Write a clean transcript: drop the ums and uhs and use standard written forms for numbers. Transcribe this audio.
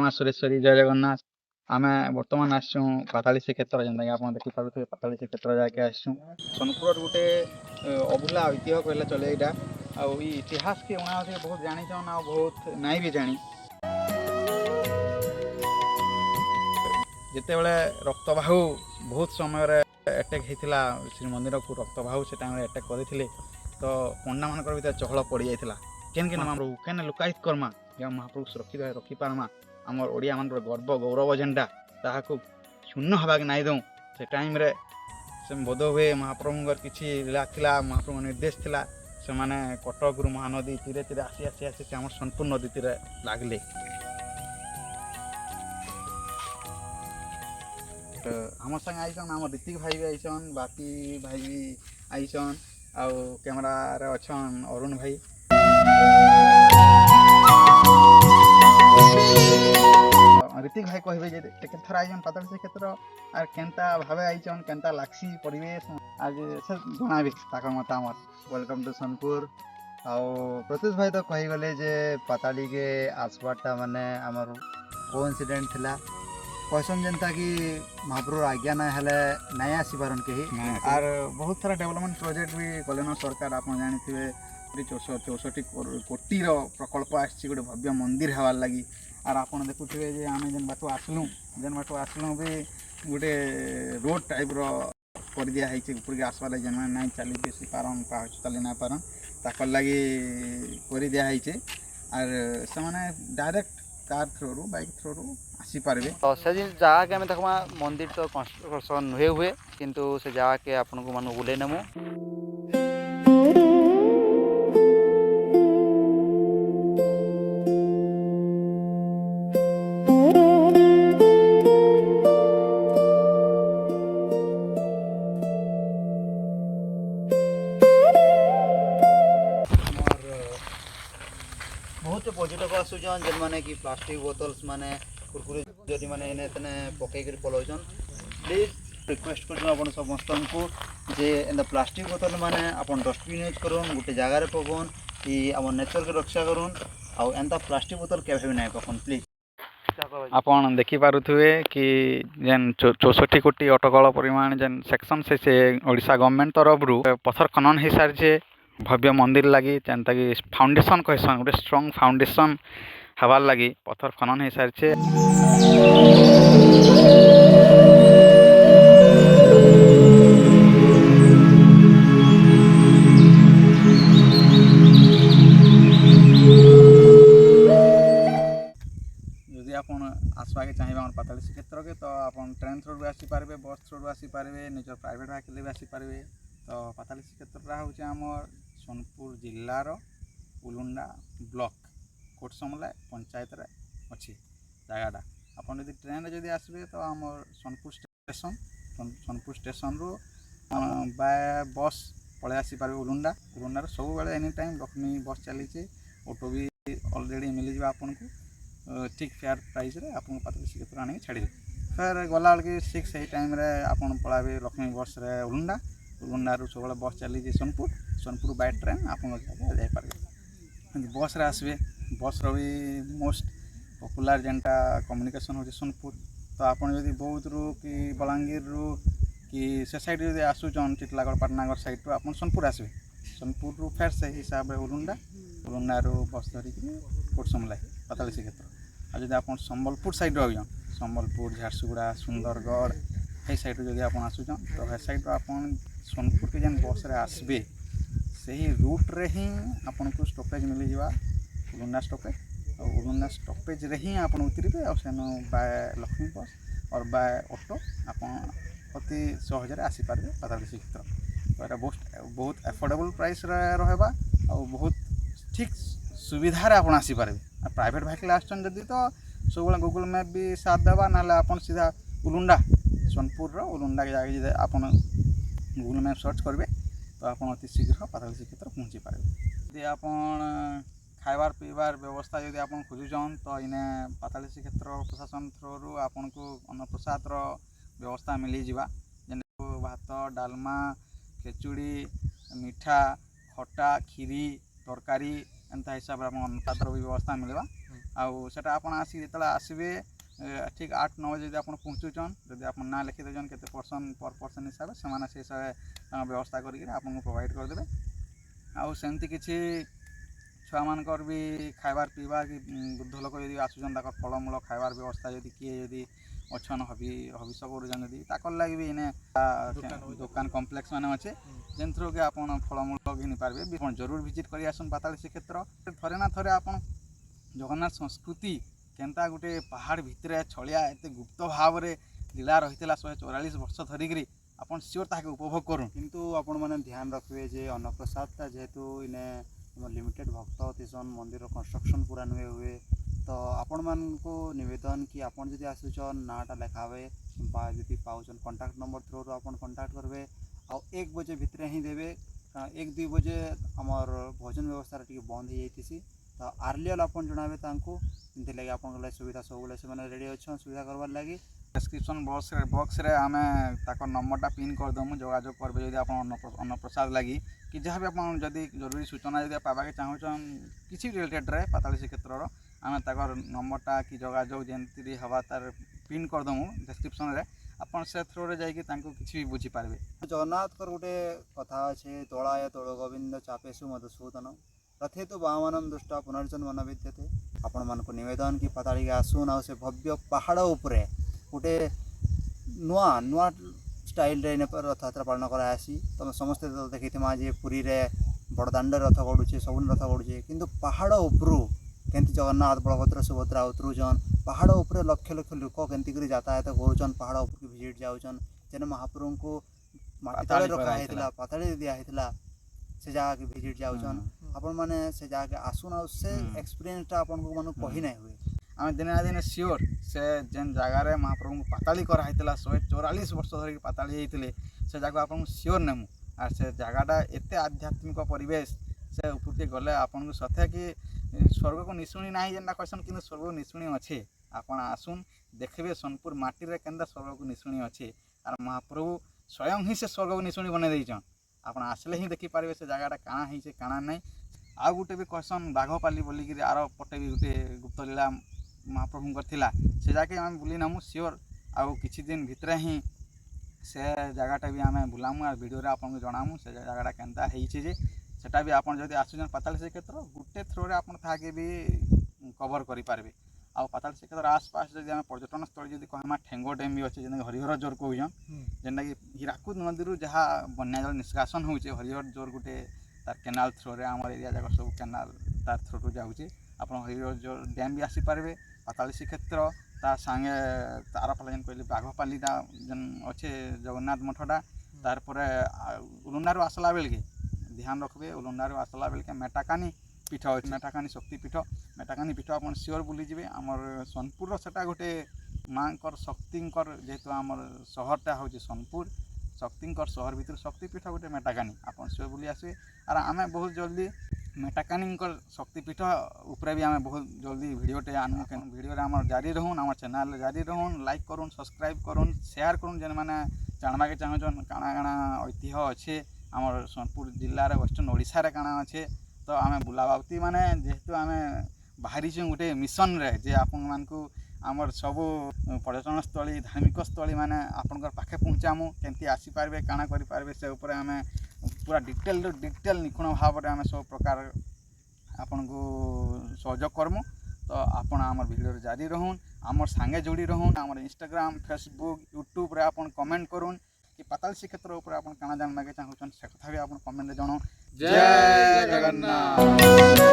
माँ सुरेश्वरी जय जगन्नाथ। आमे बर्तमान आसू पाताली श्रीक्षेत्र जेनता कि आप देखिपे पाताली श्रीक्षेत्र जाके आसू सोनपुर गोटे अभूला ऐतिह्य कहले चले यहाँ आई इतिहास के उना बहुत जानीछन आ बहुत नाई भी जानी जितेबले रक्तबाहु बहुत समय अटैक होता श्रीमंदिर को रक्तबाहु से टाइम अटैक करते तो पंडा मान भर चहल पड़ जाता केन के महाप्रभु केन लुकायित करमा या महाप्रभु सुरक्षित रखिपारमा आमर ओडिया मान गर्व गौरव जेनटा ताकू शून्य हवाक नाई दऊँ से टाइम रे से बोध हुए महाप्रभुर किसी लीला थिला महाप्रभु निर्देश थिला से माने कटक रु महानदी धीरे धीरे आसी आसी आसी आम सोनपुर नदी तीरे लागले आम संगे आईसन आम ऋतिक भाई भी आईसन बाकी भाई भी आईसन आउ कैमरा रे अच्छन अरुण भाई ऋतिक भाई कहबे जे थर आईजन पाताली श्रीक्षेत्र आर केनता भावे आईचन केनता लागसी परिवेश आज से जनाबे ताकर मतामत वेलकम टू सोनपुर आउ प्रत्युष भाई तो कही गले जे पाताली के आसबाटा माने आमर कोइंसिडेंट थिला कहसन जेनता कि महाप्रभु आज्ञा ना हेले नहीं आसी पारन कहीं आर बहुत सारा डेवलपमेंट प्रोजेक्ट भी कलेन सरकार आप जानी 64 कोटी प्रकल्प आसी गोटे भव्य मंदिर हवार लगी आर आप देखुए जे आम जेन बाटू आसलू भी गोटे रोड टाइप कर दिया ऊपर के आसवा लगे जेन नहीं चली बेसी पारन पाहच चली ना पारन ताकर लगी कर दिया आर से direct car through bike through आसी पारे तो से जगह के देखा मंदिर तो कंस्ट्रक्शन हुए किंतु से जगह के आपन को मान बुले नमु बहुत पर्यटक आसुचन जेन माने कि प्लास्टिक बोतल्स माने कुरकुरे जदि माने एने तने पकई कर पलाउचन प्लीज रिक्वेस्ट कर अपन समस्त को जे एंड प्लास्टिक बोतल माने अपन डस्टबिन यूज करूँ गोटे जगार पकन कि आम नेचर के रक्षा करूँ आउ एंता प्लास्टिक बोतल केवे भी नहीं पकन प्लीज आपन देखि पारुथुए कि जेन 64 कोटी अटकल परिमाण जेन सेक्शन से ओडिशा गवर्नमेंट तरफ रु पत्थर खनन हो सारी भव्य मंदिर लगी जेनता कि फाउंडेशन कहसन गोटे स्ट्रॉन्ग फाउंडेशन हवार लगी पत्थर खनन हो सारी यदि आप आसवा के चाहिए पाताली श्रीक्षेत्र के तो आप ट्रेन थ्रू भी आसीपारे बस थ्रू भी आसीपारे निज प्राइवेट व्हीकल भी आसीपारे तो पाताली श्रीक्षेत्र हूँ आमर सोनपुर जिलार उलुंडा ब्लॉक कोटसमला पंचायत रे अच्छी जगहटा आपन यदि ट्रेन जदि आसबे तो आमर सोनपुर स्टेशन रु बाय बस पलि आसीपारे उलुंडा सब बेले एनी टाइम लक्ष्मी बस चली ऑटो भी ऑलरेडी मिल जाए आपन को ठीक फेयर प्राइस रे आपन पाताली श्रीक्षेत्र आने छाड़ी फिर गला बेल 6 सही टाइम रे आपन पलाबे लक्ष्मी बस रे उलुंडा रु सब बस चली सोनपुर बाय ट्रेन आप जापारे बस रे आसबे बस भी मोस्ट पॉपुलर जेनटा कम्युनिकेशन हो सोनपुर तो आपन यदि बौद्ध रु कि बलांगीर रु कि से साइड यदि आसुचन टिटलागढ़ पाटनागढ़ साइड रु आपन सोनपुर आसबे सोनपुर रु फेर से हिसाब रे उलुंडा रु बस धरिक कोटसमला पाताली श्रीक्षेत्र आ जदि आपन संबलपुर साइड आउजन संबलपुर झारसुगुड़ा सुंदरगढ़ ये साइड जदि आप आसुचन तो हे साइड आपन सोनपुर के जेन बस रे आसबे सही रूट रे ही आपन को स्टॉपेज मिल जावा उलुंडा स्टॉपेज और उलुंडा स्टॉपेज रे ही आपन उतरिबे और सेनो बाय लक्ष्मी बस और बाय ऑटो आपन अति सहज आसी पारे पाताली श्रीक्षेत्र तो ये बहुत एफोर्डेबल प्राइस रहबा और बहुत ठीक सुविधा आपन आसी पारे प्राइवेट व्हीकल आसन जदि तो सब गूगल मैप भी साथ देवा ना आपन सीधा उलुंडा सोनपुर उलुंडा के जाके आपन गूगल मैप सर्च करेंगे तो आप अति शीघ्र पाताली श्रीक्षेत्र पहुँची पारे यदि आप खाइबार पीबार व्यवस्था यदि आप खोजुन तो इने पाताली श्रीक्षेत्र प्रशासन थ्रू आपन को अन्नप्रसाद व्यवस्था मिल जावा जेने भात डालमा खेचुड़ी मिठा खटा खीरी तरकारी एंता हिसाब रे आपन अन्नदातार भी व्यवस्था मिलवा आउ सेटा आपन आसी जेतला आसीबे ठीक 8-9 बजे यदि आपन पहुँचुचन यदि आपन ना लिखि देजन केते पर्सन पर पर्सन हिसाब से माने से हिसाब व्यवस्था करिक आपन प्रोवाइड कर देबे आउ सेमती किछि छुआ मानकर भी खाइबार पीबार कि वृद्ध लोक यदि आसुचन ताकर फलमूल खाइबार व्यवस्था यदि किए यदि अच्छन हबिष करुचन यदि ताकर लगी भी इने दुकान कम्प्लेक्स माने अच्छे जेन थ्रू के आपन फलमूल घिनि पारबे आपन जरूर विजिट करि आसन पाताली श्रीक्षेत्र थरे ना थरे आपन जगन्नाथ संस्कृति केनता गुटे पहाड़ भितरे छलिया एते गुप्त भाव रे लीला रहितला 144 वर्ष धरिकरी आपन सियोर ताके उपभोग करूँ किंतु आपण मैंने ध्यान रखिए जे अन्नप्रसादटा जेहेतु इने लिमिटेड भक्त होतीसन मंदिर कंस्ट्रक्शन पूरा नुए हुए तो आपण मान को निवेदन कि आपण जदि आसुचन नाटा लिखावे जदि पाउचन कॉन्टैक्ट नंबर थ्रू आपण कॉन्टैक्ट करबे आ 1 बजे भितर ही देवे 1-2 बजे आमर भोजन व्यवस्था टी बंद हो जाती तो आर्लियर आपन जनाबे तांको इनते लगे आपन सुविधा सब से मैंने रेडी अच्छन सुविधा करवार लगी डिस्क्रिप्शन बॉक्स रे आमे ताकर नंबरटा पिन कर दमु जोगाजोग करबे यदि आपन अन्नप्रसाद लगी कि जहाँ भी आपन जदि जरूरी सूचना यदि पाबाके चाहूचन किसी रिलेटेड रे पाताली श्रीक्षेत्र आमे ताकर नंबरटा कि जोगाजोग जेंति हवा तार पिन कर दमु डिस्क्रिप्शन रे आपन से थ्रू रे जाई कि तांको किछि भी बुझी पारबे जगन्नाथ कर गोटे कथा अच्छे तोड़ाय तोड़ गोविंद चापेशु मधुसूदन रथे तो वामनम दुष्टा पुनर्जन्म न विद्यते आपण मान को निवेदन कि पाताली के आसुन आ से भव्य पहाड़ उपरे गोटे नुआ नुआ स्टाइल रे रथयात्रा पालन करासी तुम समस्ते तो देखी जे पुरी रे बड़दाण्ड रथ गड़ुचे सबुन रथ गड़ुचे किंतु पहाड़ उपरू केंती जगन्नाथ बलभद्र सुभद्रा उतरुचन पहाड़ उपरे लक्ष लक्ष लोक केंती करी यातायात करुचन पहाड़ उपरକୁ विजिट जाउचन जेन महाप्रभु को माटी रखा हेतला पाताली दिया हेतला से जगह के विजिट जाउचन अपन माने से जगह के आसुन आ से एक्सपीरियंस टा अपन को मानु कहि नै हुए आम दिने ना दिने सियोर से जेन जगार महाप्रभु को पाताली कराई 144 वर्ष धरिक पाताली होते से जगह आपन सियोर नेमु आर से जगहटा एत आध्यात्मिक परिवेश से उपरके गले आपन को सथे कि स्वर्ग को निशुणी ना जेनटा कहसन कि स्वर्ग को निशुणी अच्छे आपन आसुन देखबे सोनपुर माटी रे केंदा स्वर्ग को निशुणी अच्छे आर महाप्रभु स्वयं ही से स्वर्ग को निशुणी बने देइछन आपन आसले ही देखि पारबे से जगहटा काना ही से काना नै आ गुटे भी कहसन बाघपाली बोलिक आर पटे भी गुटे गुप्तलीला महाप्रभु करथिला से जाके आम बुली नामु सियोर आउ किछि दिन भितरे ही से जगहटा भी आम बुलामु आ वीडियो रे आपन जणामु से जगहटा केनता हेइछि जे सेटा भी आपन जदि आसुजन पाताली श्रीक्षेत्र गुटे थ्रो रे आपन थाके भी कवर करि पारबे आ पाताली श्रीक्षेत्र आसपास जदि आम पर्यटन स्थल जदि कहमा ठेंगो डैम भी अछि जेना हरिहर जोर कहउजन जेना कि हीराकुद नदी जहाँ बन्या जल निष्कासन होउचे हरिहर जोर गुटे तार केनाल थ्रो रे हमर एरिया जगह सब केनाल तार थ्रो टू जाउचे आपन हरिहर जोर डैम भी आसी पारबे पाताली श्रीक्षेत्र ता संगे तार पाला जेन कहले बाघपालीटा जेन अच्छे जगन्नाथ मठटा तार परे उलुंडारू आसला बेल के ध्यान रखबे उलुंडारू आसला बेल के मेटाकानी पीठ अछि मेटाकानी शक्ति पीठ मेटाकानी पीठ आपन सियोर बुली जिवे हमर सोनपुर रो सेटा गोटे मांकर शक्तिंकर जेहेतु हमर शहरटा होचे सोनपुर शक्तिंकर शहर भीतर शक्तिपीठ गोटे मेटाकानी आपन सियोर बुली आसे आर आमे बहुत जल्दी मेटाकानीकर शक्तिपीठ उपरे भी आमे बहुत जल्दी वीडियोटे आनमु केन वीडियो रे हमर जारी रहून हमर चैनल जारी रहून लाइक करूँ सब्सक्राइब करूँ शेयर करूँ जेन माने जाणवा के चाहछन काना काना ऐतिह्य अच्छे हमर सोनपुर जिल्ला रे वेस्टर्न ओडिशा रे काना अच्छे तो आमे बुलाबाउती माने जेहेतु आमे बाहरी छे गोटे मिशन रे जे आपन मानकू आमर सब पर्यटन स्थली धार्मिक स्थली माने आपनकर पाखे पहुँचामु केमती आसी पारबे काना करि पारबे से ऊपर आमे पूरा डिटेल निखुण भाव रे आमे सब प्रकार आपन को सहयोग करमु तो आपन आमर वीडियो रे जारी रहून आमर संगे जोड़ी रहून आमर इंस्टाग्राम फेसबुक यूट्यूब रे आपन कमेंट करूँ कि पाताली श्रीक्षेत्र ऊपर आपन काना जानना के चाहूछन से कथा भी आपन कमेंट रे जणो जय जगन्नाथ।